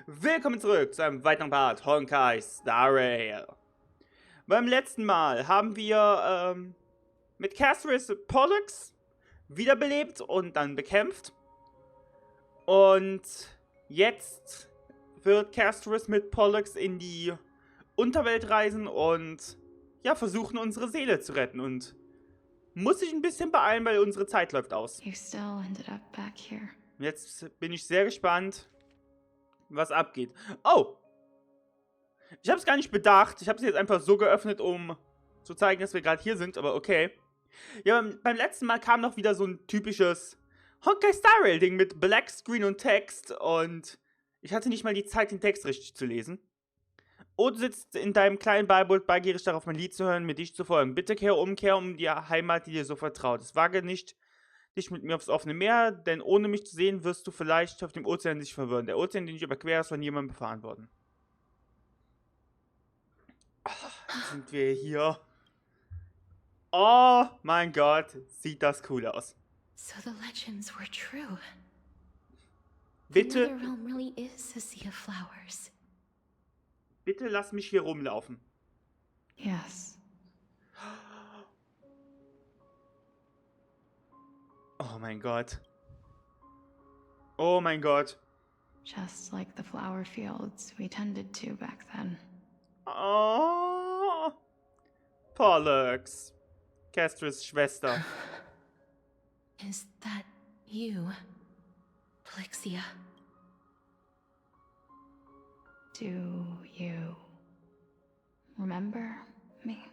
Willkommen zurück zu einem weiteren Part Honkai Star. Beim letzten Mal haben wir mit Castris Pollux wiederbelebt und dann bekämpft. Und jetzt wird Castris mit Pollux in die Unterwelt reisen und ja, versuchen, unsere Seele zu retten. Und muss sich ein bisschen beeilen, weil unsere Zeit läuft aus. You still ended up back here. Jetzt bin ich sehr gespannt, was abgeht. Oh! Ich habe es gar nicht bedacht. Ich habe es jetzt einfach so geöffnet, um zu zeigen, dass wir gerade hier sind, aber okay. Ja, beim letzten Mal kam noch wieder so ein typisches Honkai Star Rail Ding mit Black Screen und Text und ich hatte nicht mal die Zeit, den Text richtig zu lesen. Oh, du sitzt in deinem kleinen Beiboot beigierig darauf, mein Lied zu hören, mir dich zu folgen. Bitte kehr um die Heimat, die dir so vertraut ist. Wage nicht dich mit mir aufs offene Meer, denn ohne mich zu sehen, wirst du vielleicht auf dem Ozean dich verwirren. Der Ozean, den ich überquere, ist von jemandem befahren worden. Sind wir hier? Oh mein Gott, sieht das cool aus. So the legends were true. Bitte, The realm really is a sea of flowers. bitte lass mich hier rumlaufen. Yes. Oh mein Gott. Oh mein Gott. Just like the flower fields we tended to back then. Oh. Pollux. Castris Schwester. Is that you, Plixia? Do you remember me?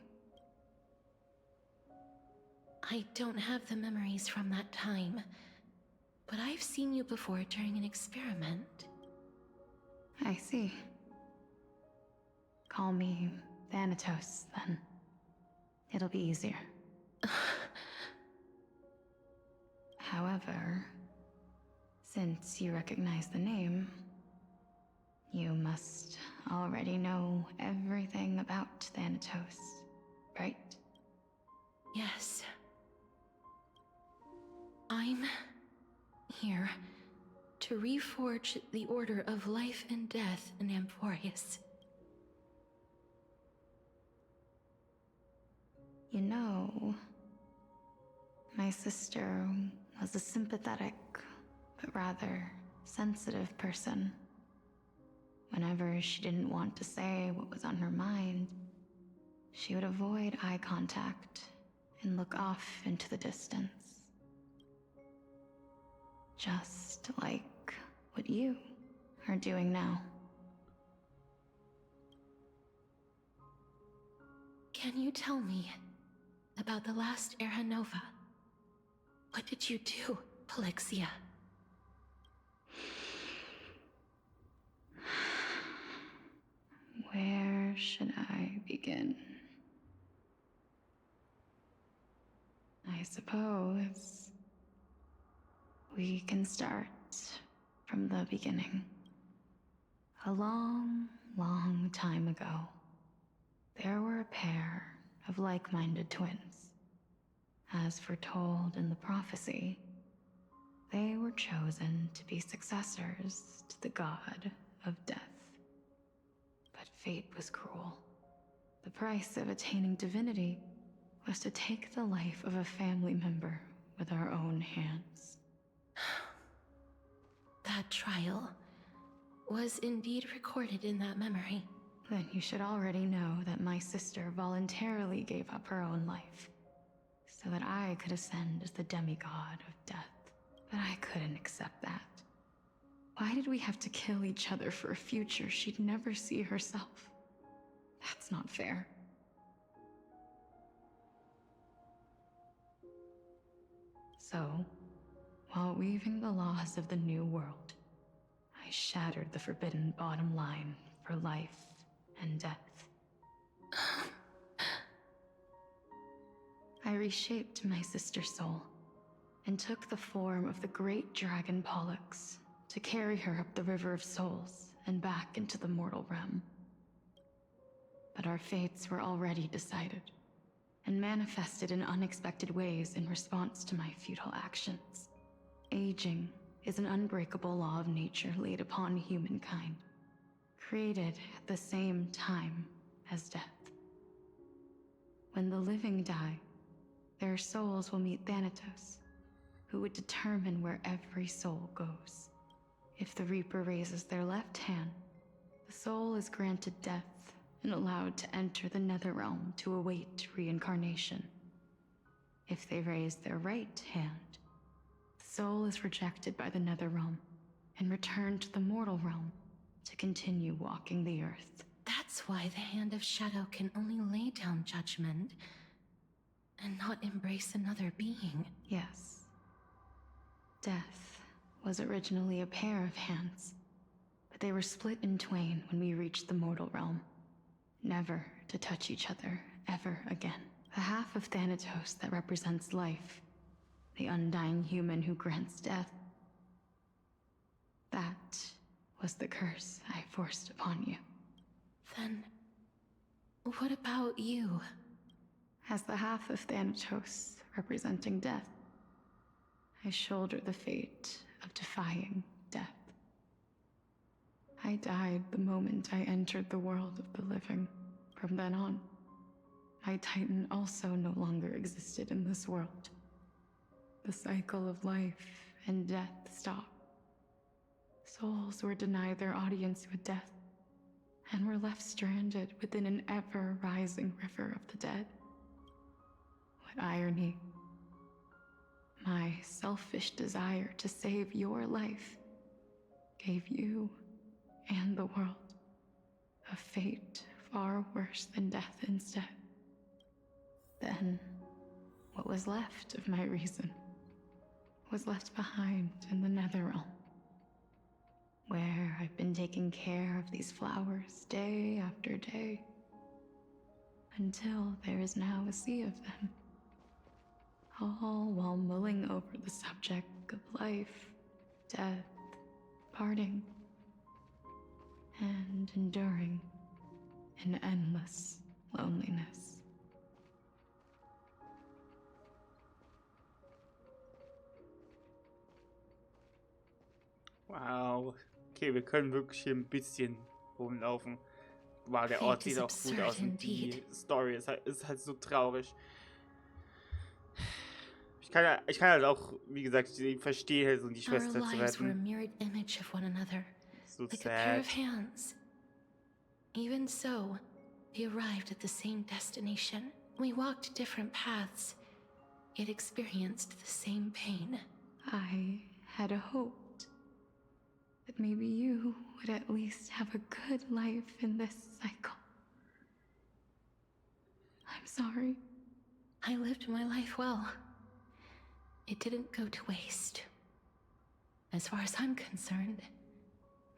I don't have the memories from that time, but I've seen you before during an experiment. I see. Call me Thanatos, then. It'll be easier. However, since you recognize the name, you must already know everything about Thanatos, right? Yes. I'm here to reforge the order of life and death in Amphorius. You know, my sister was a sympathetic, but rather sensitive person. Whenever she didn't want to say what was on her mind, she would avoid eye contact and look off into the distance. Just like what you are doing now. Can you tell me about the last Era Nova? What did you do, Plixia? Where should I begin? I suppose we can start from the beginning. A long, long time ago, there were a pair of like-minded twins. As foretold in the prophecy, they were chosen to be successors to the god of death. But fate was cruel. The price of attaining divinity was to take the life of a family member with our own hands. That trial was indeed recorded in that memory. Then you should already know that my sister voluntarily gave up her own life, so that I could ascend as the demigod of death. But I couldn't accept that. Why did we have to kill each other for a future she'd never see herself? That's not fair. So, while weaving the laws of the new world, I shattered the forbidden bottom line for life and death. I reshaped my sister's soul and took the form of the great dragon Pollux to carry her up the River of Souls and back into the mortal realm. But our fates were already decided and manifested in unexpected ways in response to my futile actions. Aging is an unbreakable law of nature laid upon humankind. created at the same time as death. When the living die, their souls will meet Thanatos, who would determine where every soul goes. If the Reaper raises their left hand, the soul is granted death and allowed to enter the Netherrealm to await reincarnation. If they raise their right hand, the soul is rejected by the Netherrealm and returned to the mortal realm to continue walking the earth. That's why the Hand of Shadow can only lay down judgment and not embrace another being. Yes. Death was originally a pair of hands, but they were split in twain when we reached the mortal realm, never to touch each other ever again. The half of Thanatos that represents life, the undying human who grants death, that was the curse I forced upon you. Then, what about you? As the half of Thanatos representing death, I shoulder the fate of defying death. I died the moment I entered the world of the living. From then on, my Titan also no longer existed in this world. The cycle of life and death stopped. Souls were denied their audience with death, and were left stranded within an ever-rising river of the dead. What irony. My selfish desire to save your life gave you and the world a fate far worse than death instead. Then, what was left of my reason was left behind in the Netherrealm, where I've been taking care of these flowers day after day, until there is now a sea of them, all while mulling over the subject of life, death, parting, and enduring an endless loneliness. Wow. Okay, wir können wirklich hier ein bisschen rumlaufen. Wow, der Ort sieht auch gut aus und die Story ist halt so traurig. Ich kann halt auch, wie gesagt, ich verstehe halt so die Schwester zu retten. So like a pair sad. of hands. Even so, we arrived at the same destination. We walked different paths, yet experienced the same pain. I had hoped that maybe you would at least have a good life in this cycle. I'm sorry. I lived my life well. It didn't go to waste. As far as I'm concerned,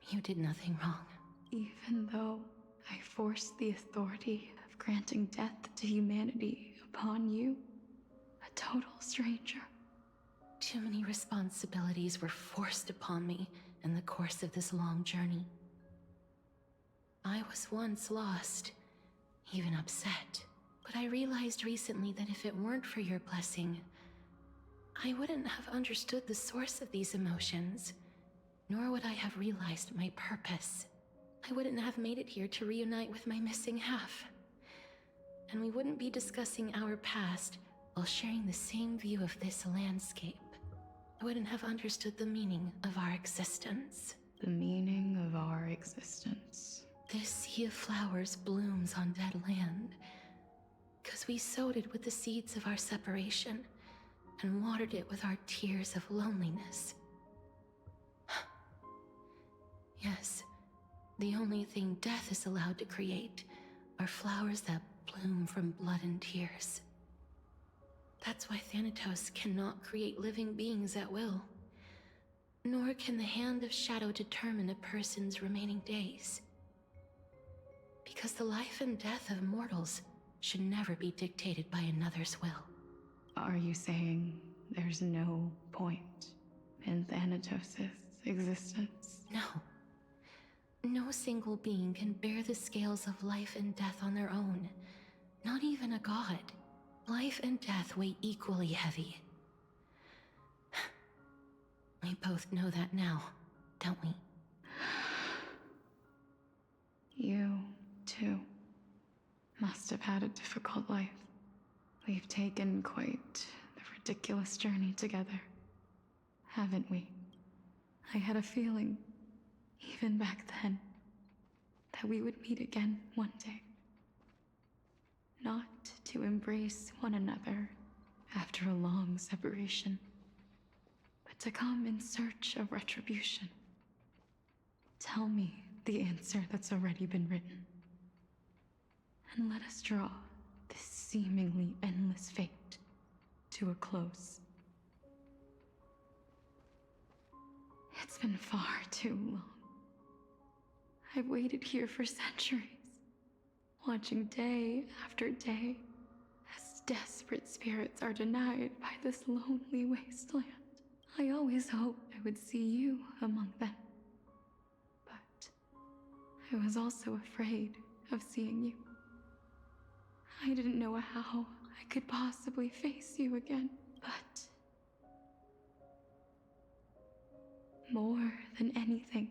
you did nothing wrong. Even though I forced the authority of granting death to humanity upon you, a total stranger. Too many responsibilities were forced upon me in the course of this long journey. I was once lost, even upset, but I realized recently that if it weren't for your blessing, I wouldn't have understood the source of these emotions, nor would I have realized my purpose. I wouldn't have made it here to reunite with my missing half. And we wouldn't be discussing our past while sharing the same view of this landscape. I wouldn't have understood the meaning of our existence. The meaning of our existence. This sea of flowers blooms on dead land, 'cause we sowed it with the seeds of our separation and watered it with our tears of loneliness. Yes, the only thing death is allowed to create are flowers that bloom from blood and tears. That's why Thanatos cannot create living beings at will. Nor can the Hand of Shadow determine a person's remaining days. Because the life and death of mortals should never be dictated by another's will. Are you saying there's no point in Thanatos' existence? No. No single being can bear the scales of life and death on their own. Not even a god. Life and death weigh equally heavy. We both know that now, don't we? You, too, must have had a difficult life. We've taken quite the ridiculous journey together, haven't we? I had a feeling, even back then, that we would meet again one day. Not to embrace one another after a long separation, but to come in search of retribution. Tell me the answer that's already been written, and let us draw this seemingly endless fate to a close. It's been far too long. I've waited here for centuries, watching day after day as desperate spirits are denied by this lonely wasteland. I always hoped I would see you among them, but I was also afraid of seeing you. I didn't know how I could possibly face you again, but more than anything,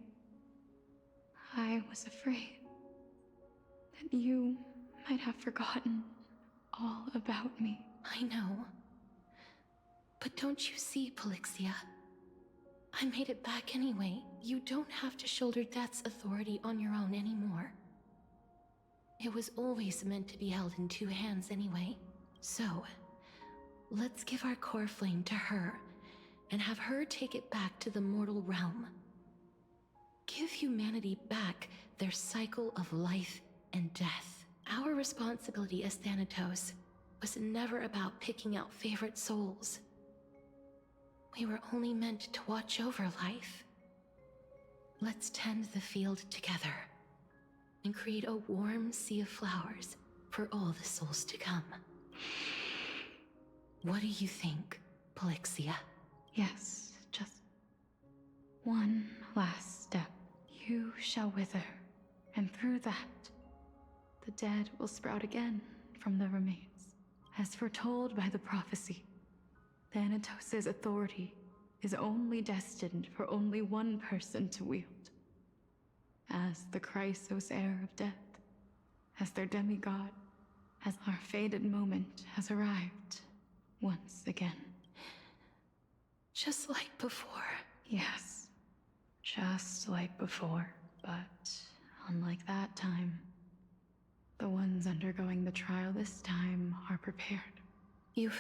I was afraid that you might have forgotten all about me. I know. But don't you see, Polixia? I made it back anyway. You don't have to shoulder death's authority on your own anymore. It was always meant to be held in two hands anyway. So, let's give our core flame to her and have her take it back to the mortal realm. Give humanity back their cycle of life and death. Our responsibility as Thanatos was never about picking out favorite souls. We were only meant to watch over life. Let's tend the field together and create a warm sea of flowers for all the souls to come. What do you think, Polixia? Yes, just one last step. You shall wither, and through that, the dead will sprout again from the remains. As foretold by the prophecy, Thanatos' authority is only destined for only one person to wield. As the Chrysos heir of death, as their demigod, as our fated moment has arrived once again. Just like before. Yes, just like before, but unlike that time, the ones undergoing the trial this time are prepared. You've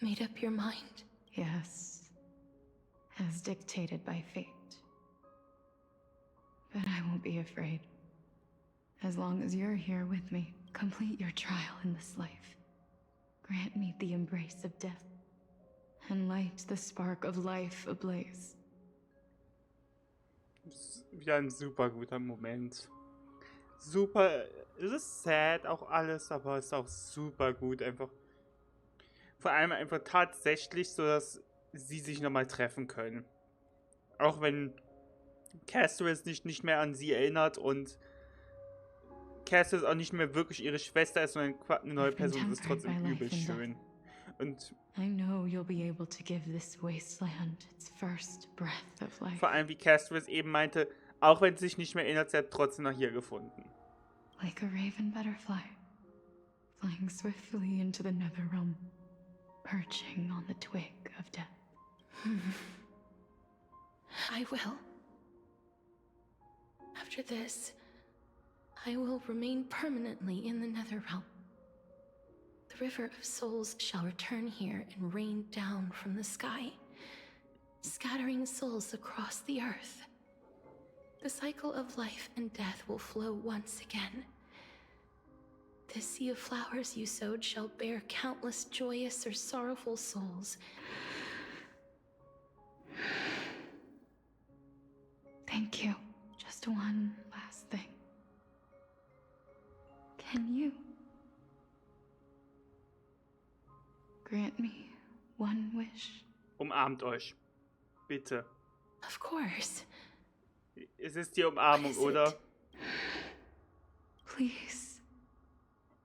made up your mind? Yes, as dictated by fate. But I won't be afraid. As long as you're here with me, complete your trial in this life. Grant me the embrace of death, and light the spark of life ablaze. Wieder ein super guter Moment. Super, es ist sad auch alles, aber es ist auch super gut einfach. Vor allem einfach tatsächlich so, dass sie sich nochmal treffen können. Auch wenn Castris nicht mehr an sie erinnert und Castris auch nicht mehr wirklich ihre Schwester ist, sondern eine neue Person, das ist trotzdem übel schön. Und I know you'll be able to give this wasteland its first breath of life. vor allem, wie Castris eben meinte, auch wenn sie sich nicht mehr erinnert, sie hat trotzdem nach hier gefunden. Like a raven butterfly, flying swiftly into the nether realm, perching on the twig of death. I will. After this, I will remain permanently in the Netherrealm. The river of souls shall return here and rain down from the sky, scattering souls across the earth. The cycle of life and death will flow once again. This sea of flowers you sowed shall bear countless joyous or sorrowful souls. Thank you. Just one last thing. Can you grant me one wish? Umarmt euch. Bitte. Of course. Es ist die Umarmung, oder? Please,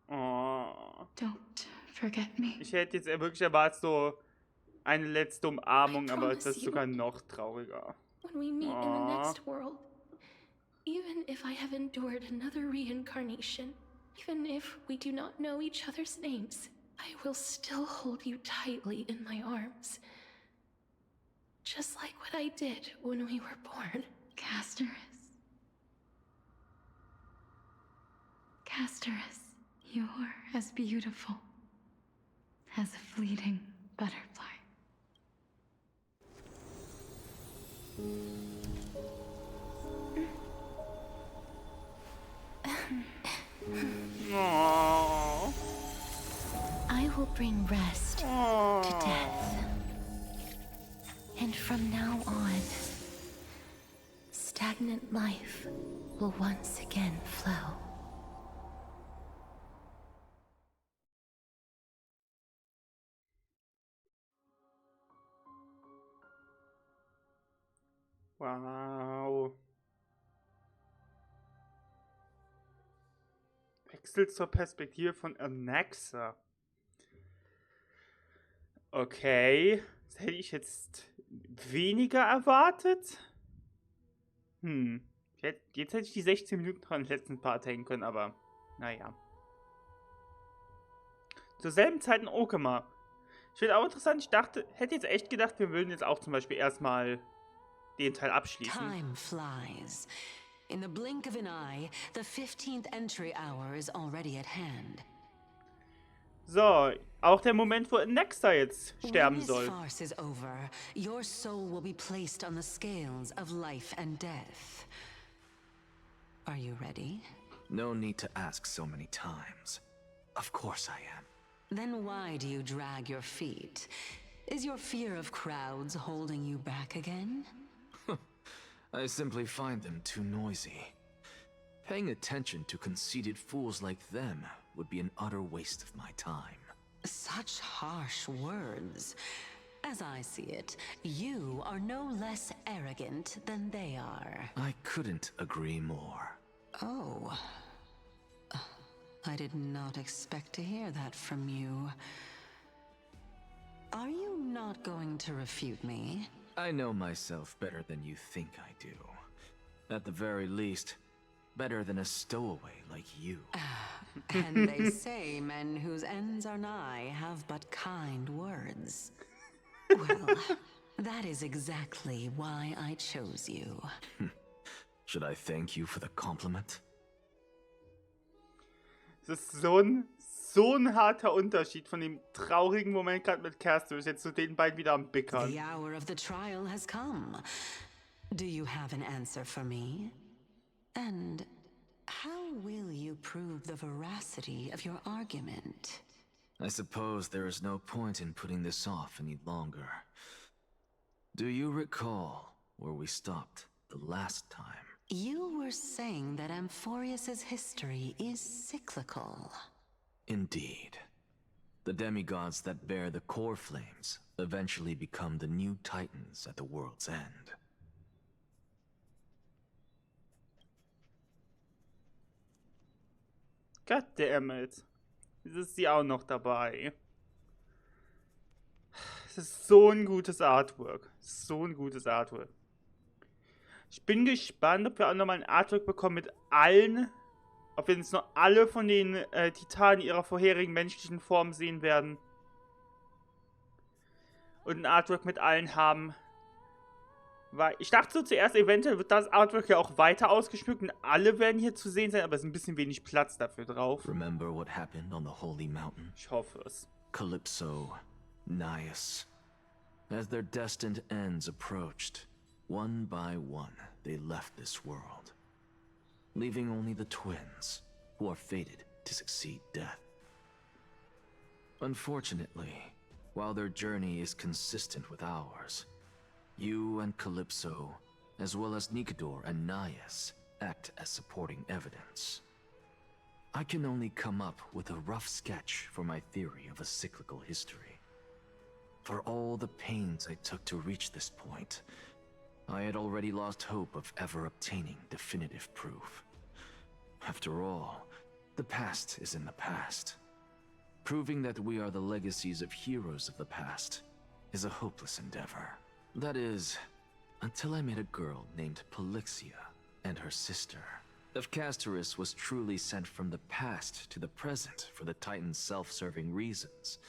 Oh. don't forget me. Ich hätte jetzt wirklich erwartet, so eine letzte Umarmung, I aber das promise ist you. sogar noch trauriger. When we meet in the next world, Even if I have endured another reincarnation, even if we do not know each other's names, I will still hold you tightly in my arms. Just like what I did when we were born. Castorus. Castorus, you're as beautiful as a fleeting butterfly. Aww. I will bring rest to death. And from now on, stagnant life will once again flow. Wow. Wechsel zur Perspektive von Anaxa. Okay. Das hätte ich jetzt weniger erwartet. Jetzt hätte ich die 16 Minuten dran den letzten Part hängen können, aber naja. Zur selben Zeit in Okama. Ich finde auch interessant, hätte jetzt echt gedacht, wir würden jetzt auch zum Beispiel erstmal den Teil abschließen. Time flies. In the blink of an eye, the 15th entry hour is already at hand. So, auch der Moment, wo Anaxa jetzt sterben When this soll. farce is over, your soul will be placed on the scales of life and death. Are you ready? No need to ask so many times. Of course I am. Then why do you drag your feet? Is your fear of crowds holding you back again? I simply find them too noisy. Paying attention to conceited fools like them would be an utter waste of my time. Such harsh words. As I see it, you are no less arrogant than they are. I couldn't agree more. Oh. I did not expect to hear that from you. Are you not going to refute me? I know myself better than you think I do. At the very least, better than a stowaway like you. And they say men whose ends are nigh have but kind words. Well, that is exactly why I chose you. Should I thank you for the compliment? Das ist so ein harter Unterschied von dem traurigen Moment gerade mit Castor, jetzt zu den beiden wieder am Bickern. The hour of the trial has come. Do you have an answer for me? And how will you prove the veracity of your argument? I suppose there is no point in putting this off any longer. Do you recall where we stopped the last time? You were saying that Amphorius's history is cyclical. Indeed. The demigods that bear the core flames eventually become the new titans at the world's end. Goddammit. Jetzt ist sie auch noch dabei. Es ist so ein gutes Artwork. So ein gutes Artwork. Ich bin gespannt, ob wir auch nochmal ein Artwork bekommen mit allen. Ob wir jetzt noch alle von den Titanen ihrer vorherigen menschlichen Form sehen werden. Und ein Artwork mit allen haben. Weil ich dachte so zuerst, eventuell wird das Artwork ja auch weiter ausgeschmückt und alle werden hier zu sehen sein, aber es ist ein bisschen wenig Platz dafür drauf. Remember what happened on the Holy Mountain? Ich hoffe es. Calypso, Naias. As their destined ends approached, one by one, they left this world, leaving only the twins, who are fated to succeed death. Unfortunately, while their journey is consistent with ours, you and Calypso, as well as Nicodor and Naias, act as supporting evidence. I can only come up with a rough sketch for my theory of a cyclical history. For all the pains I took to reach this point, I had already lost hope of ever obtaining definitive proof. After all, the past is in the past. Proving that we are the legacies of heroes of the past is a hopeless endeavor. That is, until I met a girl named Polixia and her sister. If Castoris was truly sent from the past to the present for the Titan's self-serving reasons,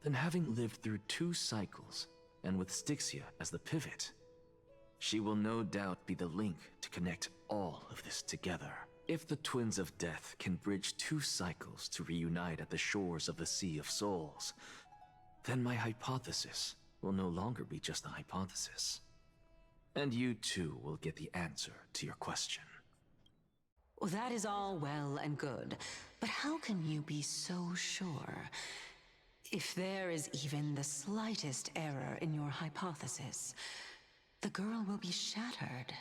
then having lived through 2 cycles, and with Styxia as the pivot, she will no doubt be the link to connect all of this together. If the Twins of Death can bridge 2 cycles to reunite at the shores of the Sea of Souls, then my hypothesis will no longer be just a hypothesis. And you too will get the answer to your question. Well, that is all well and good, but how can you be so sure? If there is even the slightest error in your hypothesis, the girl will be shattered.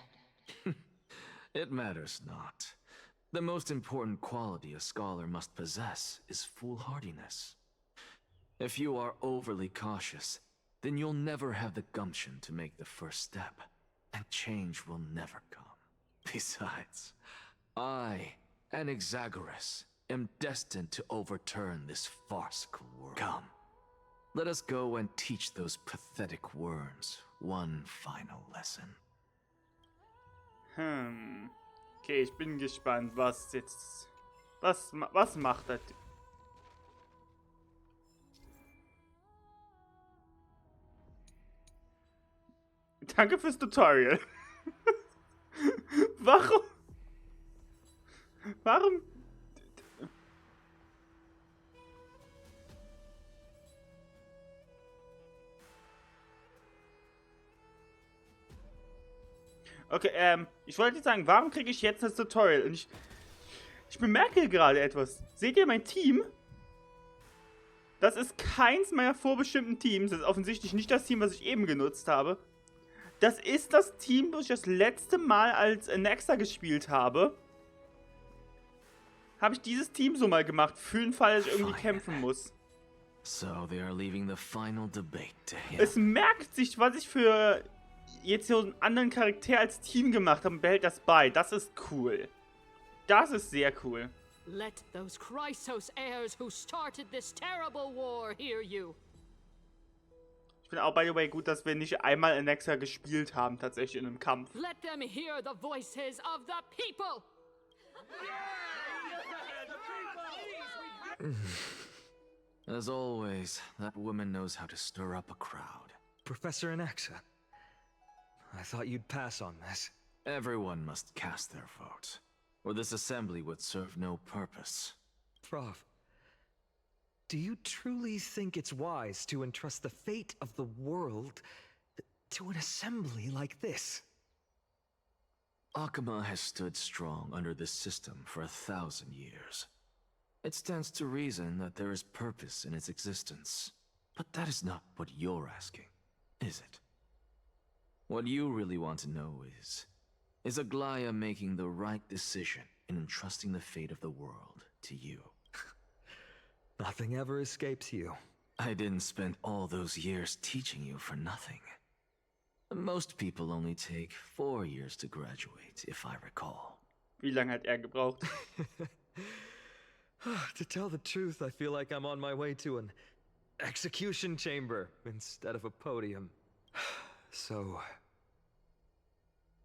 It matters not. The most important quality a scholar must possess is foolhardiness. If you are overly cautious, then you'll never have the gumption to make the first step, and change will never come. Besides, I, Anaxa, am destined to overturn this farcical world. Come, let us go and teach those pathetic worms one final lesson. Okay, ich bin gespannt, was jetzt... Was macht das? Danke fürs Tutorial. Warum? Okay, ich wollte jetzt sagen, warum kriege ich jetzt das Tutorial? Und ich bemerke gerade etwas. Seht ihr mein Team? Das ist keins meiner vorbestimmten Teams. Das ist offensichtlich nicht das Team, was ich eben genutzt habe. Das ist das Team, das ich das letzte Mal als Anaxa gespielt habe. Habe ich dieses Team so mal gemacht, für den Fall, dass ich irgendwie kämpfen muss. So they are leaving the final debate to him. Es merkt sich, was ich für jetzt hier einen anderen Charakter als Team gemacht habe und behält das bei. Das ist cool. Das ist sehr cool. Let those Chrysos heirs who started this terrible war hear you. Ich finde auch, by the way, gut, dass wir nicht einmal Anaxa gespielt haben, tatsächlich in einem Kampf. Let them hear the voices of the people. As always, that woman knows how to stir up a crowd. Professor Anaxa, I thought you'd pass on this. Everyone must cast their vote, or this assembly would serve no purpose. Prof, do you truly think it's wise to entrust the fate of the world to an assembly like this? Akama has stood strong under this system for 1,000 years. It stands to reason that there is purpose in its existence. But that is not what you're asking, is it? What you really want to know is Aglaya making the right decision in entrusting the fate of the world to you? Nothing ever escapes you. I didn't spend all those years teaching you for nothing. Most people only take 4 years to graduate, if I recall. Wie lange hat gebraucht? To tell the truth, I feel like I'm on my way to an execution chamber instead of a podium. So,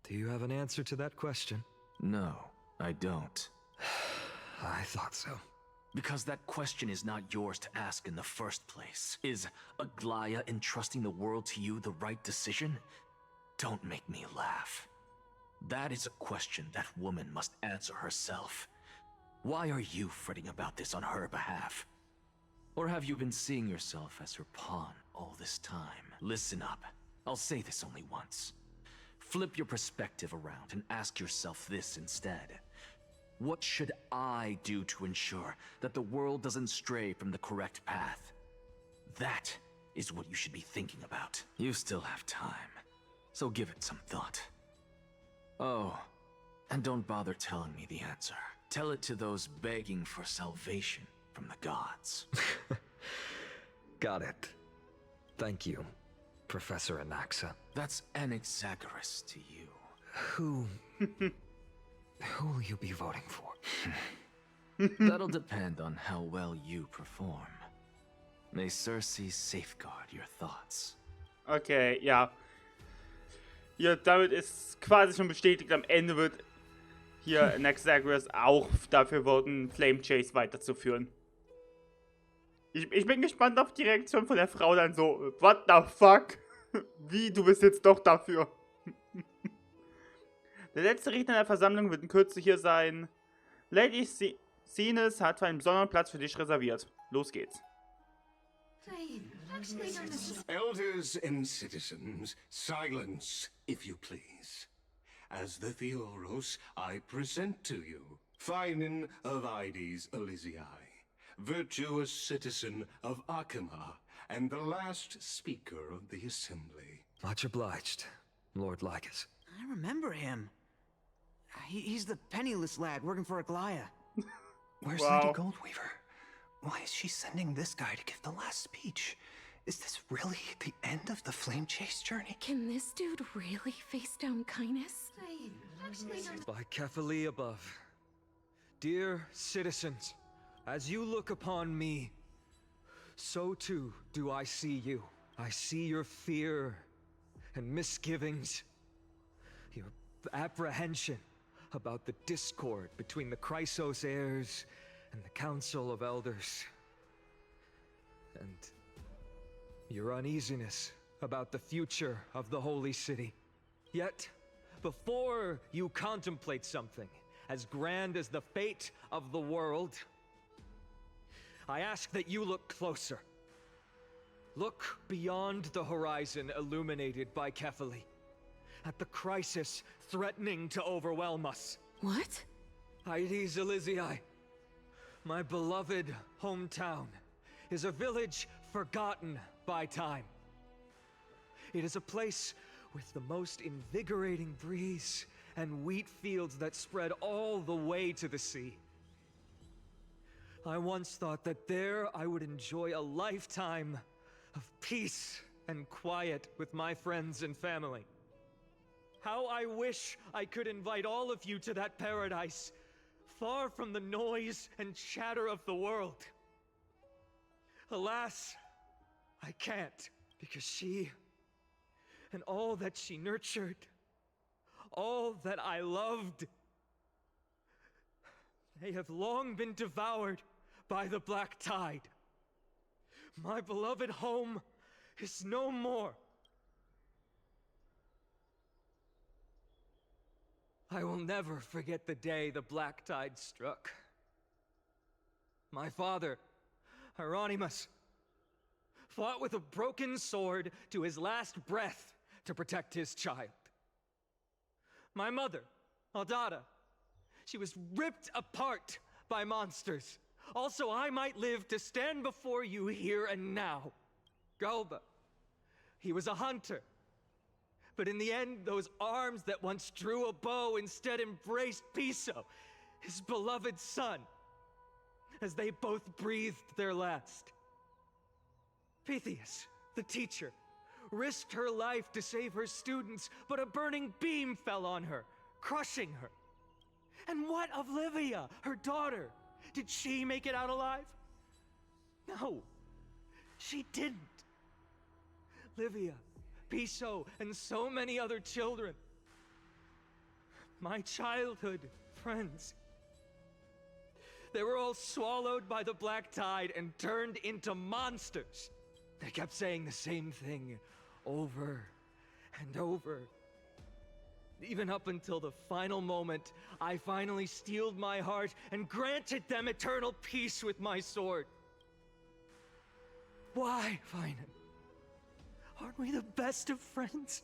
do you have an answer to that question? No, I don't. I thought so. Because that question is not yours to ask in the first place. Is Aglaya entrusting the world to you the right decision? Don't make me laugh. That is a question that woman must answer herself. Why are you fretting about this on her behalf? Or have you been seeing yourself as her pawn all this time? Listen up. I'll say this only once. Flip your perspective around and ask yourself this instead. What should I do to ensure that the world doesn't stray from the correct path? That is what you should be thinking about. You still have time, so give it some thought. Oh, and don't bother telling me the answer. Tell it to those begging for salvation from the gods. Got it. Thank you, Professor Anaxa. That's Anaxa to you. Who will you be voting for? That'll depend on how well you perform. May Cersei safeguard your thoughts. Okay, ja. Ja, damit ist quasi schon bestätigt, am Ende wird hier Anaxagoras auch dafür wurden, Flame Chase weiterzuführen. Ich bin gespannt auf die Reaktion von der Frau dann so, what the fuck? Wie, du bist jetzt doch dafür? Der letzte Redner der Versammlung wird in Kürze hier sein. Lady Cenes hat einen besonderen Platz für dich reserviert. Los geht's. Elders and citizens, silence, if you please. As the Theoros, I present to you Phinen of Ides Elysiae, virtuous citizen of Akima, and the last speaker of the assembly. Much obliged, Lord Lycus. I remember him. He's the penniless lad working for Aglaya. Where's Wow. Lady Goldweaver? Why is she sending this guy to give the last speech? Is this really the end of the Flame Chase journey? Can this dude really face down kindness? By Kefali above. Dear citizens, as you look upon me, so too do I see you. I see your fear and misgivings, your apprehension about the discord between the Chrysos heirs and the Council of Elders, and your uneasiness about the future of the Holy City. Yet, before you contemplate something as grand as the fate of the world, I ask that you look closer. Look beyond the horizon illuminated by Kefali, at the crisis threatening to overwhelm us. What? Ides Elysiae, my beloved hometown, is a village forgotten by time. It is a place with the most invigorating breeze and wheat fields that spread all the way to the sea. I once thought that there I would enjoy a lifetime of peace and quiet with my friends and family. How I wish I could invite all of you to that paradise, far from the noise and chatter of the world. Alas, I can't, because she, and all that she nurtured, all that I loved, they have long been devoured by the black tide. My beloved home is no more. I will never forget the day the black tide struck. My father, Hieronymus, fought with a broken sword to his last breath to protect his child. My mother, Aldada, she was ripped apart by monsters. Also, I might live to stand before you here and now. Galba, he was a hunter. But in the end, those arms that once drew a bow instead embraced Piso, his beloved son, as they both breathed their last. Pythias, the teacher, risked her life to save her students, but a burning beam fell on her, crushing her. And what of Livia, her daughter? Did she make it out alive? No, she didn't. Livia, Piso, and so many other children. My childhood friends. They were all swallowed by the black tide and turned into monsters. They kept saying the same thing over and over. Even up until the final moment, I finally steeled my heart and granted them eternal peace with my sword. Why, Phinen? Aren't we the best of friends?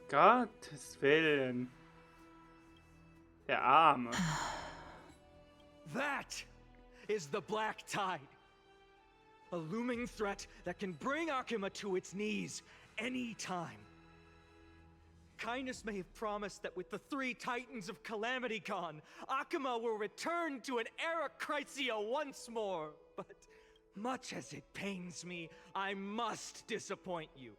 Gottes Willen. Der Arme. That is the black tide. A looming threat that can bring Akima to its knees any time. Kindness may have promised that with the 3 titans of Calamity gone, Akima will return to an era Chrysia once more. But much as it pains me, I must disappoint you.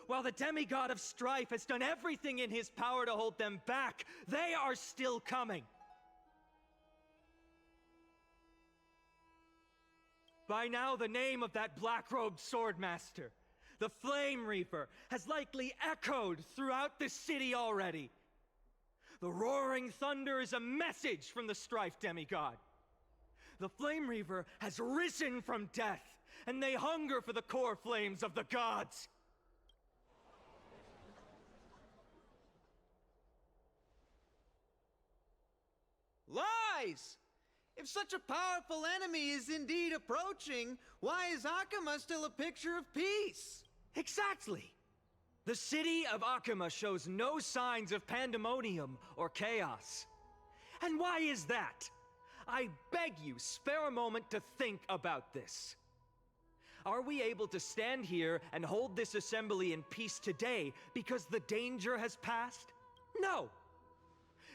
While the demigod of strife has done everything in his power to hold them back, they are still coming. By now, the name of that black-robed swordmaster, The Flame Reaper has likely echoed throughout the city already. The roaring thunder is a message from the Strife demigod. The Flame Reaper has risen from death, and they hunger for the core flames of the gods. Lies! If such a powerful enemy is indeed approaching, why is Akama still a picture of peace? Exactly! The city of Akama shows no signs of pandemonium or chaos. And why is that? I beg you, spare a moment to think about this. Are we able to stand here and hold this assembly in peace today because the danger has passed? No!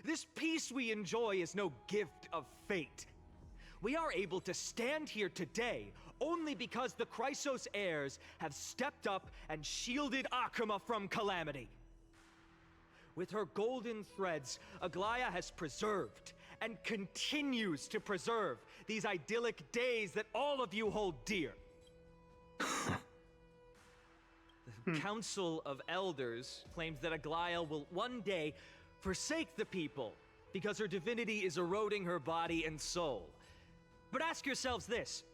This peace we enjoy is no gift of fate. We are able to stand here today only because the Chrysos heirs have stepped up and shielded Akama from calamity. With her golden threads, Aglaya has preserved and continues to preserve these idyllic days that all of you hold dear. The Council of Elders claims that Aglaya will one day forsake the people because her divinity is eroding her body and soul. But ask yourselves this.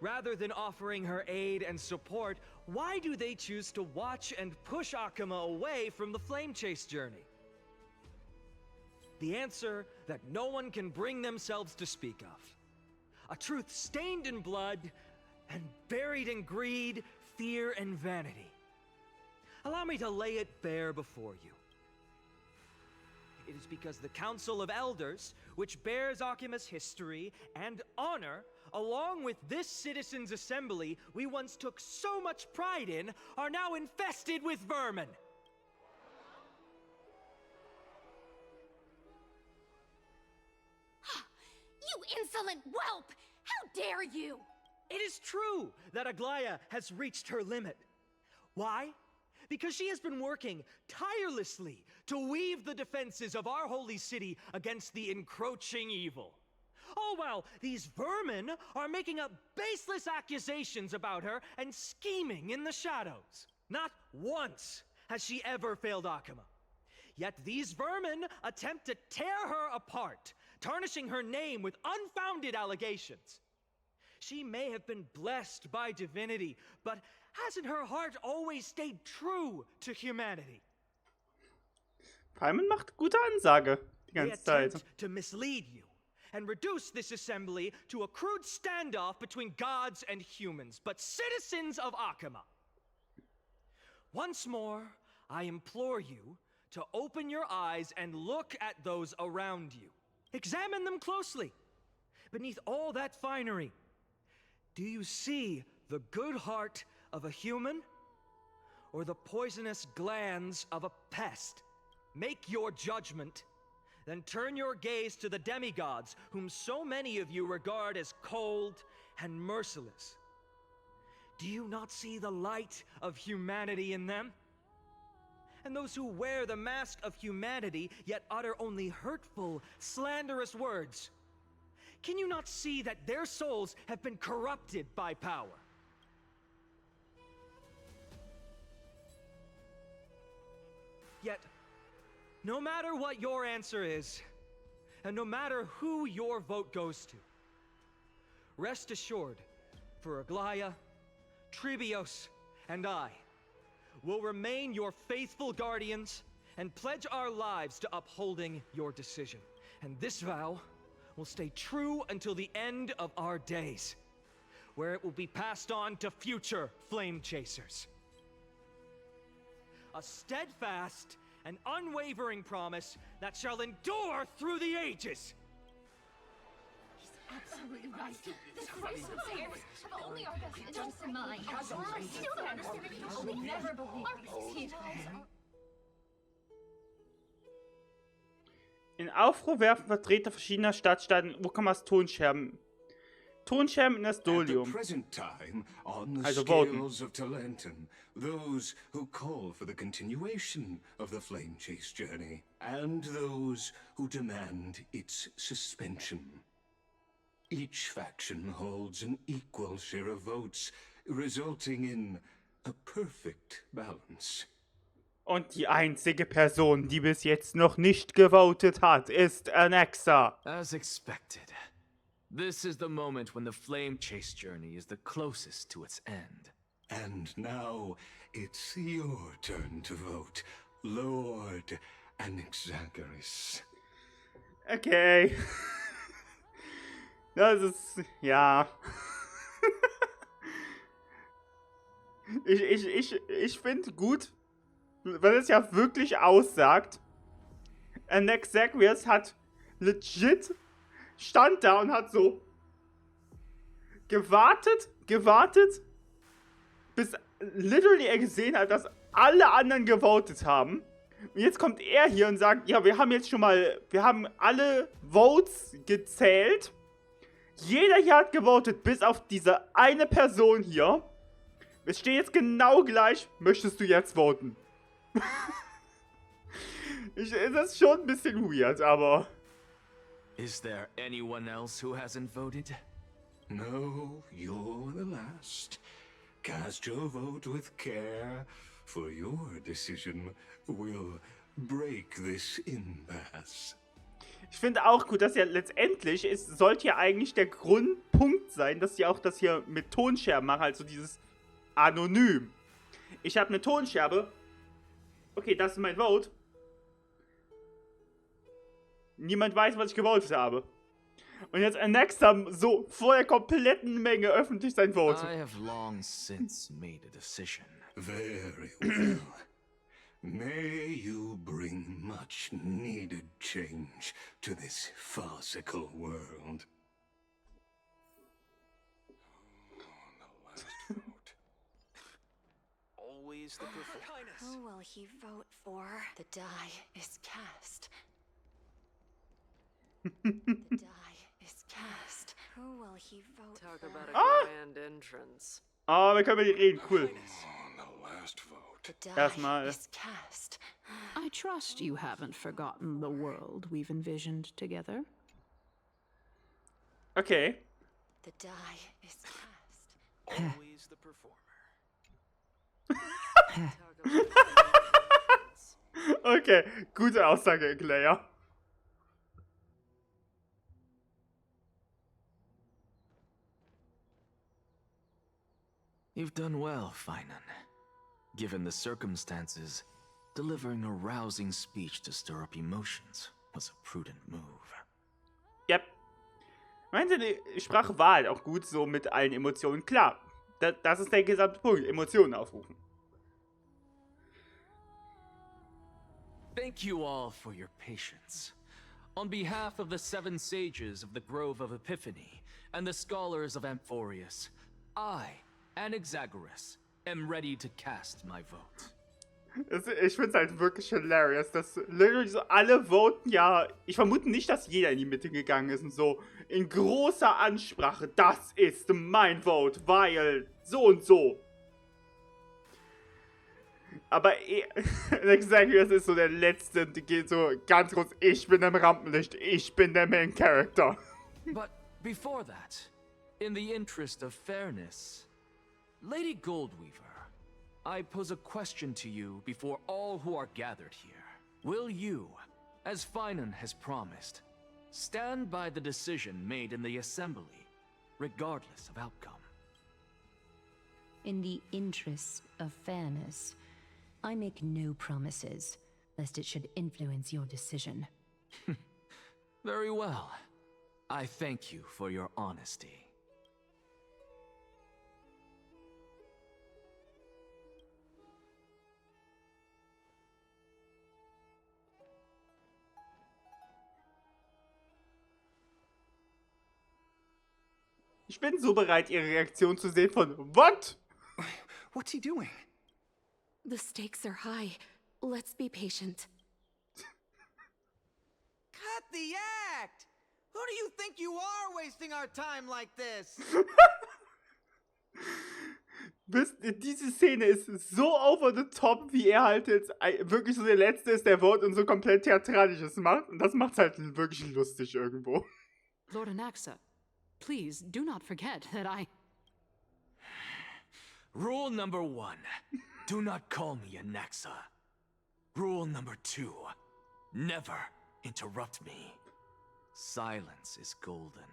Rather than offering her aid and support, why do they choose to watch and push Akama away from the Flame Chase journey? The answer that no one can bring themselves to speak of. A truth stained in blood and buried in greed, fear, and vanity. Allow me to lay it bare before you. It is because the Council of Elders, which bears Akima's history and honor, along with this citizens' assembly we once took so much pride in, are now infested with vermin. You insolent whelp! How dare you! It is true that Aglaya has reached her limit. Why? Because she has been working tirelessly to weave the defenses of our holy city against the encroaching evil. All while these vermin are making up baseless accusations about her and scheming in the shadows. Not once has she ever failed Akama. Yet these vermin attempt to tear her apart, tarnishing her name with unfounded allegations. She may have been blessed by divinity, but hasn't her heart always stayed true to humanity? Paimon macht gute Ansage die They ganze Zeit. attempt to mislead you and reduce this assembly to a crude standoff between gods and humans, but citizens of Akama. Once more, I implore you to open your eyes and look at those around you. Examine them closely. Beneath all that finery, do you see the good heart of a human or the poisonous glands of a pest? Make your judgment, then turn your gaze to the demigods whom so many of you regard as cold and merciless. Do you not see the light of humanity in them? And those who wear the mask of humanity yet utter only hurtful, slanderous words. Can you not see that their souls have been corrupted by power? Yet, no matter what your answer is, and no matter who your vote goes to, rest assured, for Aglaya, Tribios, and I will remain your faithful guardians and pledge our lives to upholding your decision. And this vow will stay true until the end of our days, where it will be passed on to future flame chasers. A steadfast and unwavering promise that shall endure through the ages. Absolutely right. The Chrysos heirs have only our best interests in mind. I still don't understand it. I will never believe these heathens. In Aufruhr werfen Vertreter verschiedener Stadtstaaten Okamas Tonscherben. Tonscherben in das At the Dolium. present time, on the Also voten. scales of Talentum, those who call for the continuation of the Flame Chase journey, and those who demand its suspension. Each faction holds an equal share of votes, resulting in a perfect balance. Und die einzige Person, die bis jetzt noch nicht gewotet hat, ist Anaxa. As expected. This is the moment when the flame chase journey is the closest to its end. And now it's your turn to vote, Lord Anaxagoras. Okay. Das ist, ja. Ich finde gut, weil es ja wirklich aussagt, Anaxagoras hat legit, stand da und hat so gewartet, bis literally er gesehen hat, dass alle anderen gewotet haben. Und jetzt kommt er hier und sagt, ja, wir haben alle Votes gezählt. Jeder hier hat gewotet, bis auf diese eine Person hier. Es steht jetzt genau gleich, möchtest du jetzt voten? Das ist schon ein bisschen weird, aber... Is there anyone else who hasn't voted? No, you're the last. Cast your vote with care, for your decision will break this impasse. Ich finde auch gut, dass ja letztendlich sollte ja eigentlich der Grundpunkt sein, dass sie auch das hier mit Tonscherben machen, also dieses anonym. Ich habe eine Tonscherbe. Okay, das ist mein Vote. Niemand weiß, was ich gewotet habe. Und jetzt Anaxa so vor der kompletten Menge öffentlich sein Vote. I have long since made a decision. Very well. May you bring much needed change to this farcical world. Always the performer. Who will he vote for? The die is cast. The die is cast. Who will he vote Talk for? about a grand entrance. Oh, wir können mit ihr reden, cool. On the last vote. The die Erstmal. is cast. I trust you haven't forgotten the world we've envisioned together. Okay. The die is cast. Always the performer. Talk about a grand entrance. Okay, gute Aussage, Claire. You've done well, Finan. Given the circumstances, delivering a rousing speech to stir up emotions was a prudent move. Yep. Meinte, die Sprache war halt auch gut so mit allen Emotionen. Klar, das ist der gesamte Punkt. Emotionen aufrufen. Thank you all for your patience. On behalf of the 7 sages of the Grove of Epiphany and the scholars of Amphorius, I, Anaxagoras, am ready to cast my vote. Ich find's halt wirklich hilarious, dass literally so alle voten, ja, ich vermute nicht, dass jeder in die Mitte gegangen ist und so in großer Ansprache, das ist mein Vote, weil so und so. Aber Anaxagoras ist so der Letzte, die geht so ganz groß, ich bin im Rampenlicht, ich bin der Main Character. But before that, in the interest of fairness, Lady Goldweaver, I pose a question to you before all who are gathered here. Will you, as Finan has promised, stand by the decision made in the assembly, regardless of outcome? In the interest of fairness, I make no promises, lest it should influence your decision. Very well. I thank you for your honesty. Ich bin so bereit, ihre Reaktion zu sehen von What? What's he doing? The stakes are high. Let's be patient. Cut the act! Who do you think you are wasting our time like this? Diese Szene ist so over the top, wie er halt jetzt wirklich so der Letzte ist, der votet und so komplett Theatralisches macht. Und das macht's halt wirklich lustig irgendwo. Lord Anaxa, please do not forget that I... Rule number 1. Do not call me Anaxa. Rule number 2. Never interrupt me. Silence is golden.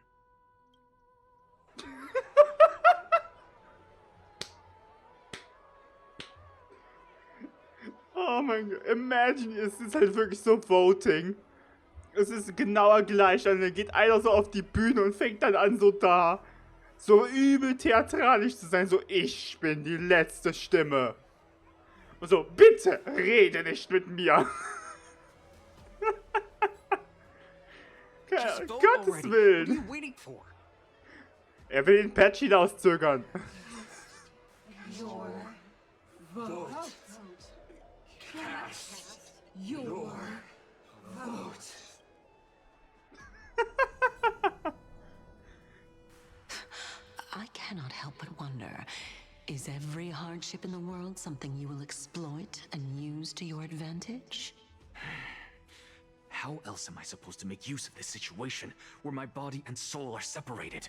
Oh mein Gott, imagine, es ist halt wirklich so Voting. Es ist genauer gleich, und dann geht einer so auf die Bühne und fängt dann an so da, so übel theatralisch zu sein, so ich bin die letzte Stimme. Und so, bitte rede nicht mit mir. Gottes Willen. Er will den Patch hinauszögern. Your vote. Cast your vote. I cannot help but wonder, is every hardship in the world something you will exploit and use to your advantage? How else am I supposed to make use of this situation where my body and soul are separated?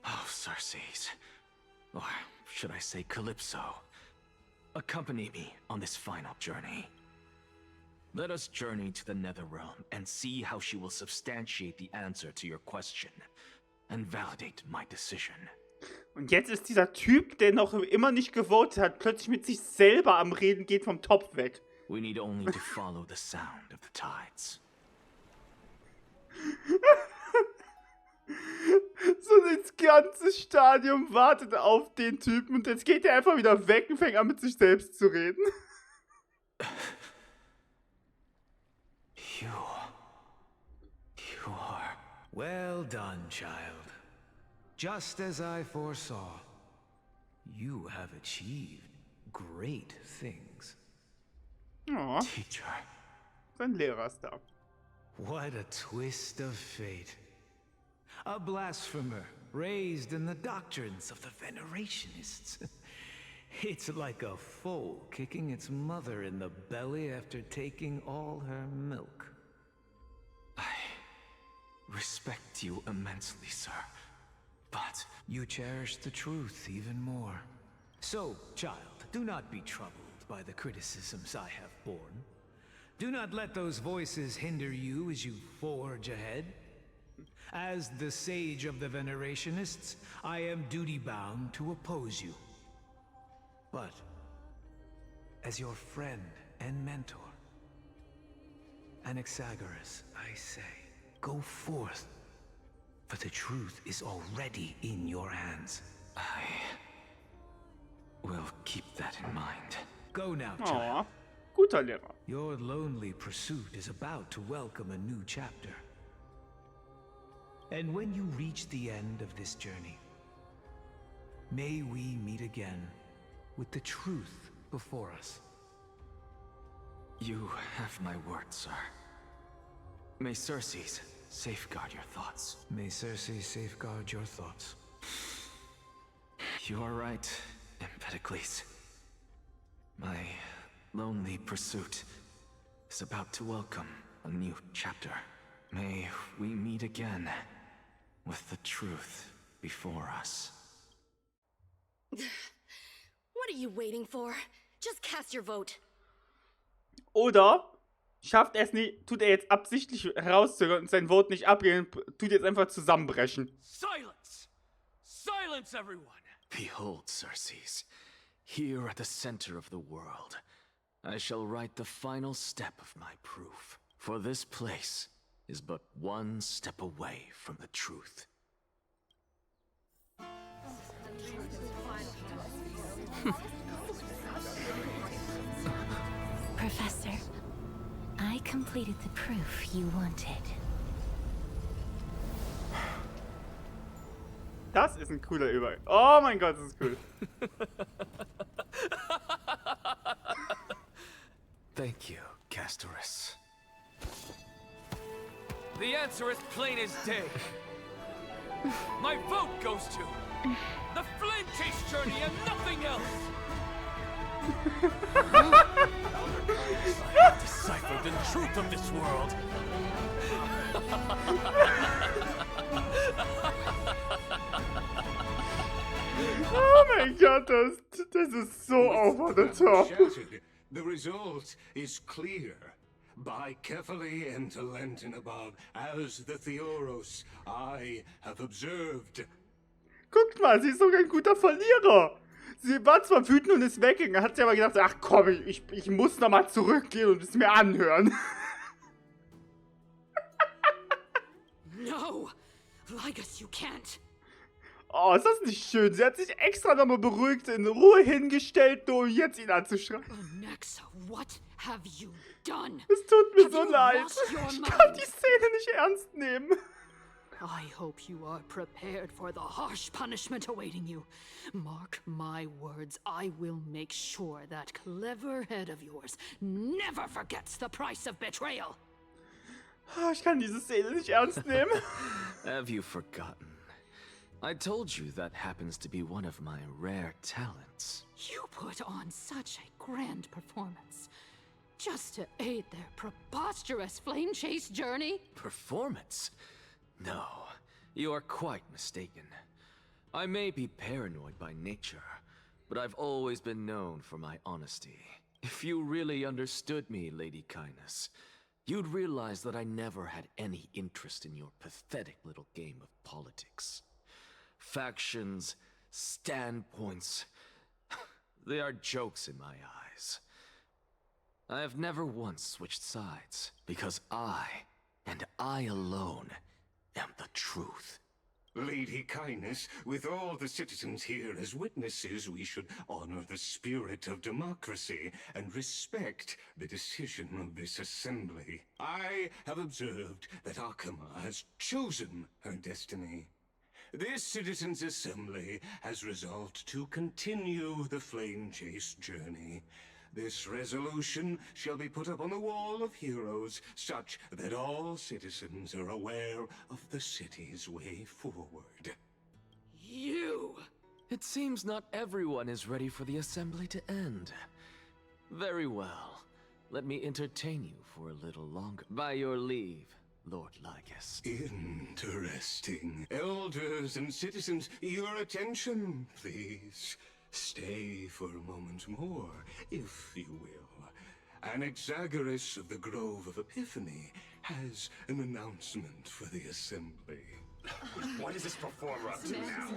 Oh, Circes. Or should I say Calypso? Accompany me on this final journey. Let us journey to the Netherrealm and see how she will substantiate the answer to your question and validate my decision. Und jetzt ist dieser Typ, der noch immer nicht gewotet hat, plötzlich mit sich selber am Reden, geht vom Topf weg. We need only to follow the sound of the tides. So das ganze Stadion wartet auf den Typen und jetzt geht er einfach wieder weg und fängt an mit sich selbst zu reden. You are... Well done, child. Just as I foresaw, you have achieved great things. Oh, Teacher. sein Lehrer ist da. What a twist of fate. A blasphemer raised in the doctrines of the Venerationists. It's like a foal kicking its mother in the belly after taking all her milk. I respect you immensely, sir. But you cherish the truth even more. So, child, do not be troubled by the criticisms I have borne. Do not let those voices hinder you as you forge ahead. As the sage of the Venerationists, I am duty-bound to oppose you. But, as your friend and mentor, Anaxagoras, I say, go forth, for the truth is already in your hands. I will keep that in mind. Go now, child. Oh, guter Lehrer. Your lonely pursuit is about to welcome a new chapter. And when you reach the end of this journey, may we meet again with the truth before us. You have my word, sir. May Circes safeguard your thoughts. May Circe safeguard your thoughts. You are right, Empedocles. My lonely pursuit is about to welcome a new chapter. May we meet again with the truth before us. What are you waiting for? Just cast your vote. Oder schafft er es nicht, tut er jetzt absichtlich herauszögern und sein Vote nicht abgeben, tut jetzt einfach zusammenbrechen. Silence! Silence, everyone! Behold, Circes, here at the center of the world, I shall write the final step of my proof. For this place is but one step away from the truth. Professor, I completed the proof you wanted. Das ist ein cooler Übergang. Oh mein Gott, das ist cool. Thank you, Castorus. The answer is plain as day. My vote goes to the Flame Chase journey and nothing else. I have deciphered the truth of this world. mein Gott, das ist so over the top. Shattered, the result is clear. By carefully interlenting above, as the Theoros I have observed. Guckt mal, sie ist sogar ein guter Verlierer. Sie war zwar wütend und ist weggegangen, hat sie aber gedacht, ach komm, ich muss nochmal zurückgehen und es mir anhören. No! Ligus, you can't! Oh, ist das nicht schön? Sie hat sich extra nochmal beruhigt, in Ruhe hingestellt, nur um jetzt ihn anzuschreien. Anaxa, what have you done? Es tut mir Have so you leid. lost your Ich kann mind? die Szene nicht ernst nehmen. I hope you are prepared for the harsh punishment awaiting you. Mark my words, I will make sure that clever head of yours never forgets the price of betrayal. Oh, ich kann diese Szene nicht ernst nehmen. Have you forgotten? I told you that happens to be one of my rare talents. You put on such a grand performance just to aid their preposterous flame chase journey. Performance? No, you are quite mistaken. I may be paranoid by nature, but I've always been known for my honesty. If you really understood me, Lady Kindness, you'd realize that I never had any interest in your pathetic little game of politics. Factions, standpoints, they are jokes in my eyes. I have never once switched sides, because I, and I alone, am the truth. Lady Kindness, with all the citizens here as witnesses, we should honor the spirit of democracy and respect the decision of this assembly. I have observed that Akama has chosen her destiny. This citizens' assembly has resolved to continue the flame chase journey. This resolution shall be put up on the wall of heroes, such that all citizens are aware of the city's way forward. You! It seems not everyone is ready for the assembly to end. Very well. Let me entertain you for a little longer. By your leave, Lord Ligus. Interesting. Elders and citizens, your attention, please. Stay for a moment more, if you will. Anaxagoras of the Grove of Epiphany has an announcement for the assembly. What is this performer up to now?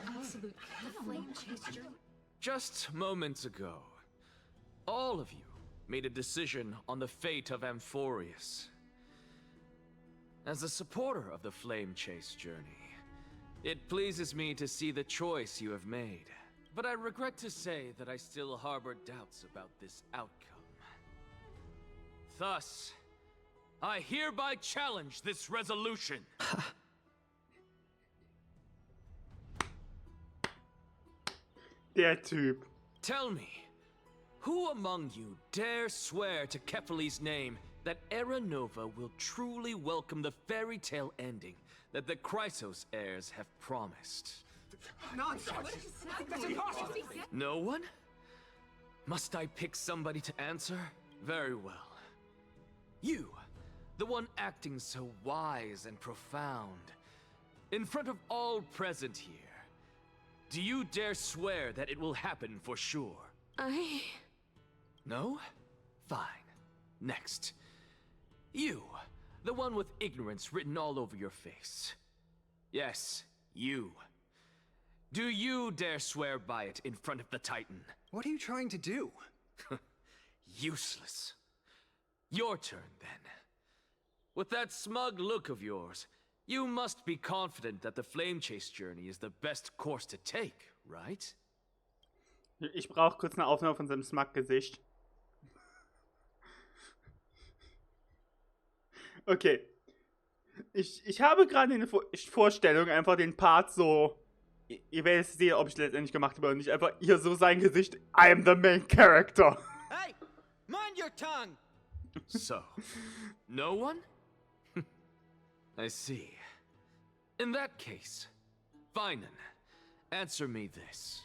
Just moments ago, all of you made a decision on the fate of Amphorius. As a supporter of the Flame Chase journey, it pleases me to see the choice you have made. But I regret to say that I still harbor doubts about this outcome. Thus, I hereby challenge this resolution. Der Typ. Tell me, who among you dare swear to Kephalli's name that Era Nova will truly welcome the fairy tale ending that the Chrysos heirs have promised? No one? Must I pick somebody to answer? Very well. You, the one acting so wise and profound, in front of all present here, do you dare swear that it will happen for sure? No? Fine. Next. You, the one with ignorance written all over your face. Yes, you. Do you dare swear by it in front of the Titan? What are you trying to do? Useless. Your turn, then. With that smug look of yours, you must be confident that the Flame Chase journey is the best course to take, right? Ich brauche kurz eine Aufnahme von seinem Smug-Gesicht. Okay. Ich habe gerade eine Vorstellung, einfach den Part so... Ihr werdet sehen, ob ich das letztendlich gemacht habe oder nicht. Einfach hier so sein Gesicht. I am the main character. Hey! Mind your tongue! So, no one? I see. In that case, fine then. Answer me this.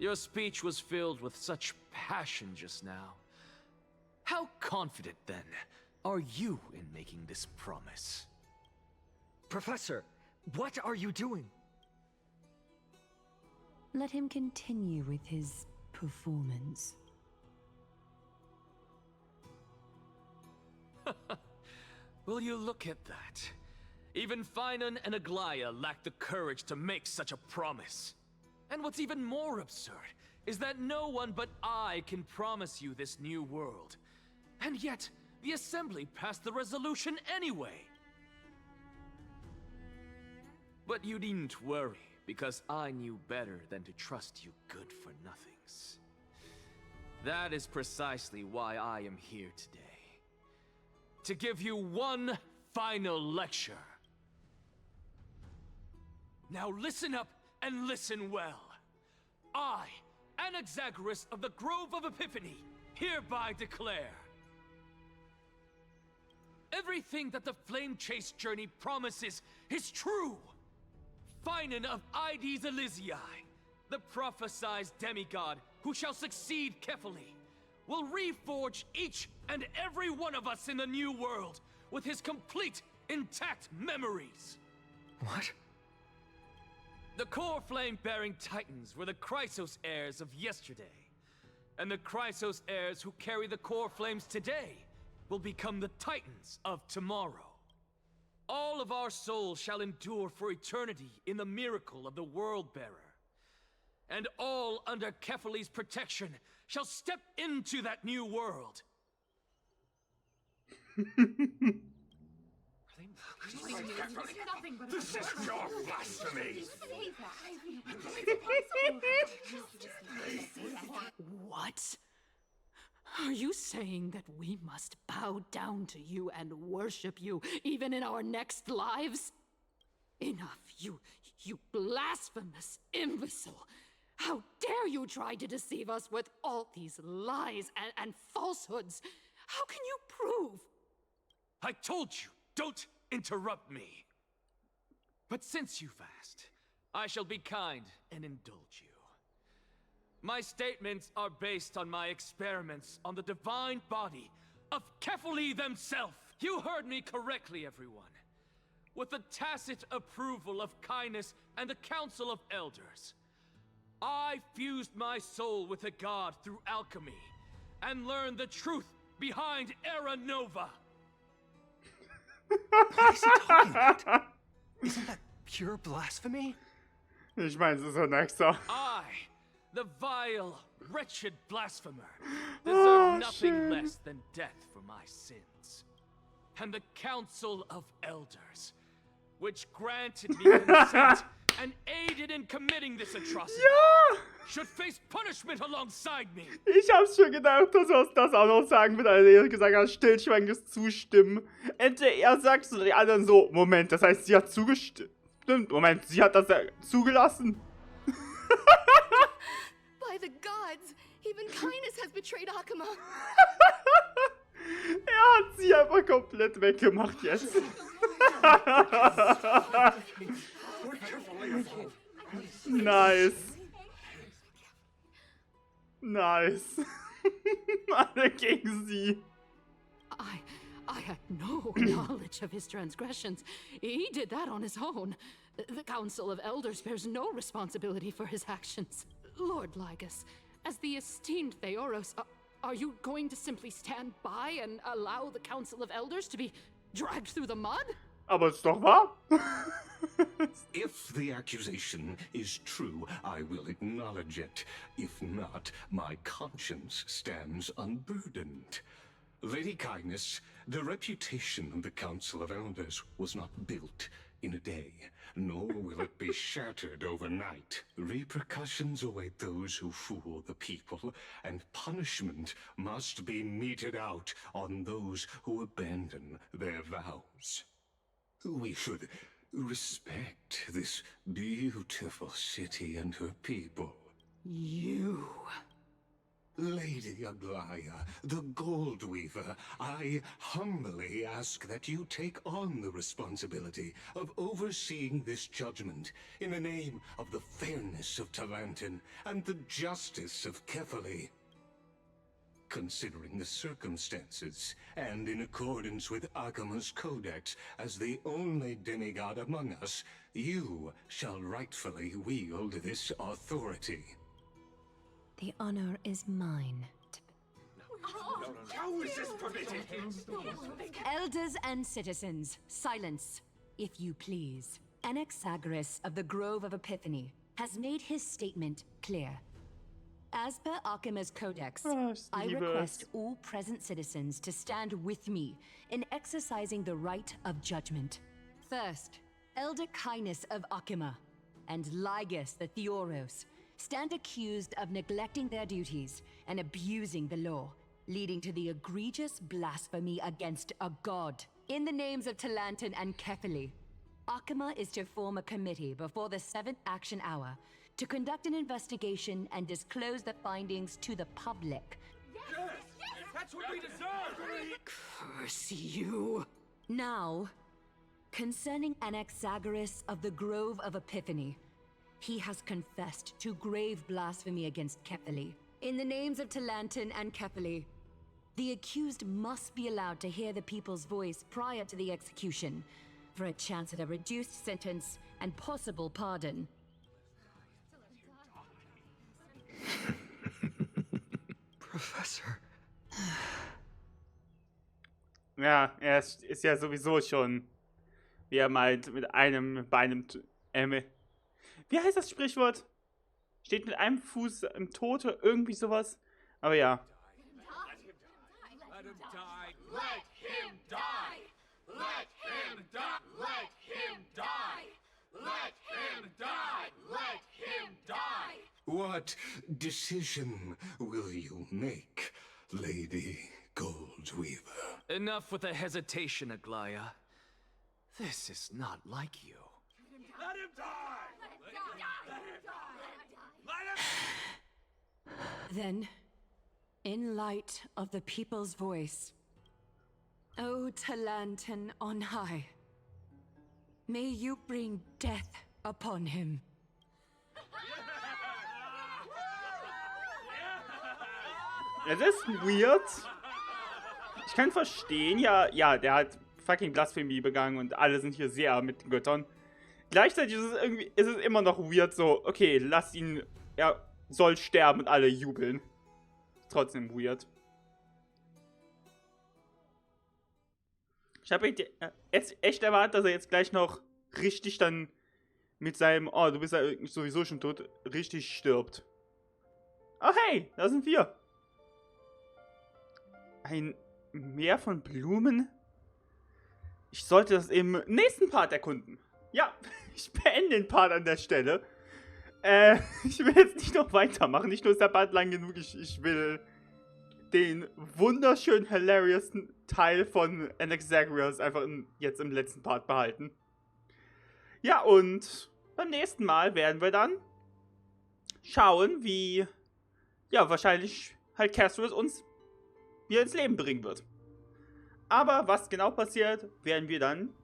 Your speech was filled with such passion just now. How confident, then, are you in making this promise? Professor, what are you doing? Let him continue with his performance. Will you look at that? Even Finan and Aglaya lack the courage to make such a promise. And what's even more absurd is that no one but I can promise you this new world. And yet, the Assembly passed the resolution anyway. But you needn't worry, because I knew better than to trust you good-for-nothings. That is precisely why I am here today. To give you one final lecture. Now listen up and listen well. I, Anaxagoras of the Grove of Epiphany, hereby declare everything that the Flame Chase journey promises is true. Finan of Ides Elysiae, the prophesied demigod who shall succeed Kefali, will reforge each and every one of us in the new world with his complete, intact memories. What? The core flame-bearing titans were the Chrysos heirs of yesterday, and the Chrysos heirs who carry the core flames today will become the titans of tomorrow. All of our souls shall endure for eternity in the miracle of the World-Bearer, and all under Kefali's protection shall step into that new world. This is your blasphemy! What? Are you saying that we must bow down to you and worship you, even in our next lives? Enough, you blasphemous imbecile! How dare you try to deceive us with all these lies and falsehoods? How can you prove? I told you, don't interrupt me. But since you've asked, I shall be kind and indulge you. My statements are based on my experiments on the divine body of Kefali themselves. You heard me correctly, everyone. With the tacit approval of kindness and the Council of Elders, I fused my soul with a god through alchemy and learned the truth behind Era Nova. What is he talking about? Isn't that pure blasphemy? Ich meine, es ist Anaxa. I, the vile, wretched blasphemer, deserve nothing less than death for my sins. And the Council of Elders, which granted me consent and aided in committing this atrocity, should face punishment alongside me. Ich hab's schon gedacht, dass er das auch noch sagen wird, als er gesagt hat, stillschweigendes Zustimmen. Entweder er sagt es oder die anderen so, Moment, das heißt, sie hat zugestimmt. Moment, sie hat das zugelassen. By the gods, even kindness has betrayed Akuma. Er hat sie einfach komplett weggemacht jetzt. Nice. Nice. Alle gegen sie. I had no knowledge of his transgressions. He did that on his own. The Council of Elders bears no responsibility for his actions. Lord Ligus, as the esteemed Theoros, are you going to simply stand by and allow the Council of Elders to be dragged through the mud? Aber ist doch wahr. If the accusation is true, I will acknowledge it. If not, my conscience stands unburdened. Lady Kindness, the reputation of the Council of Elders was not built in a day, nor will it be shattered overnight. Repercussions await those who fool the people, and punishment must be meted out on those who abandon their vows. We should respect this beautiful city and her people. You... Lady Aglaya, the Gold Weaver, I humbly ask that you take on the responsibility of overseeing this judgment in the name of the fairness of Talantin and the justice of Kefali. considering the circumstances, and in accordance with Akima's codex, as the only demigod among us, you shall rightfully wield this authority. The honor is mine. How is this permitted? Elders and citizens, silence, if you please. Anaxa of the Grove of Epiphany has made his statement clear. As per Akima's codex, I request all present citizens to stand with me in exercising the right of judgment. First, Elder Kindness of Akima and Ligus the Theoros stand accused of neglecting their duties and abusing the law, leading to the egregious blasphemy against a god. In the names of Talantan and Kefili, Akima is to form a committee before the 7th action hour to conduct an investigation and disclose the findings to the public. Yes! That's what we deserve! Curse you! Now, concerning Anaxagoras of the Grove of Epiphany, he has confessed to grave blasphemy against Kefili. In the names of Talantan and Kefili, the accused must be allowed to hear the people's voice prior to the execution, for a chance at a reduced sentence and possible pardon. Professor. Ja, er ist ja sowieso schon, wie er meint, mit einem Bein im... wie heißt das Sprichwort? Steht mit einem Fuß im Tod oder irgendwie sowas. Aber ja. Let him die! Let him die! Let him die! Let him die! Let him die! Let him die! What decision will you make, Lady Goldweaver? Enough with the hesitation, Aglaya. This is not like you. Let him die! Let him die! Let him... Then, in light of the people's voice, O Talantan on high, may you bring death upon him. Es ist weird. Ich kann verstehen, ja, der hat fucking Blasphemie begangen und alle sind hier sehr mit den Göttern. Gleichzeitig ist es immer noch weird so, okay, lass ihn, er soll sterben und alle jubeln. Trotzdem weird. Ich habe echt erwartet, dass er jetzt gleich noch richtig dann mit seinem, oh, du bist ja sowieso schon tot, richtig stirbt. Oh hey, da sind wir. Ein Meer von Blumen? Ich sollte das im nächsten Part erkunden. Ja, ich beende den Part an der Stelle. Ich will jetzt nicht noch weitermachen. Nicht nur ist der Part lang genug. Ich will den wunderschönen, hilarious Teil von Anaxagoras einfach jetzt im letzten Part behalten. Ja, und beim nächsten Mal werden wir dann schauen, wie, ja, wahrscheinlich halt Castros uns wieder ins Leben bringen wird. Aber was genau passiert, werden wir dann,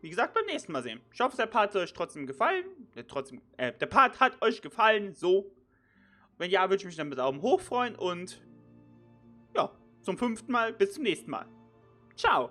wie gesagt, beim nächsten Mal sehen. Ich hoffe, der Part hat euch trotzdem gefallen. Der Part hat euch gefallen, so. Wenn ja, würde ich mich dann mit Daumen hoch freuen und ja, zum 5. Mal, bis zum nächsten Mal. Ciao.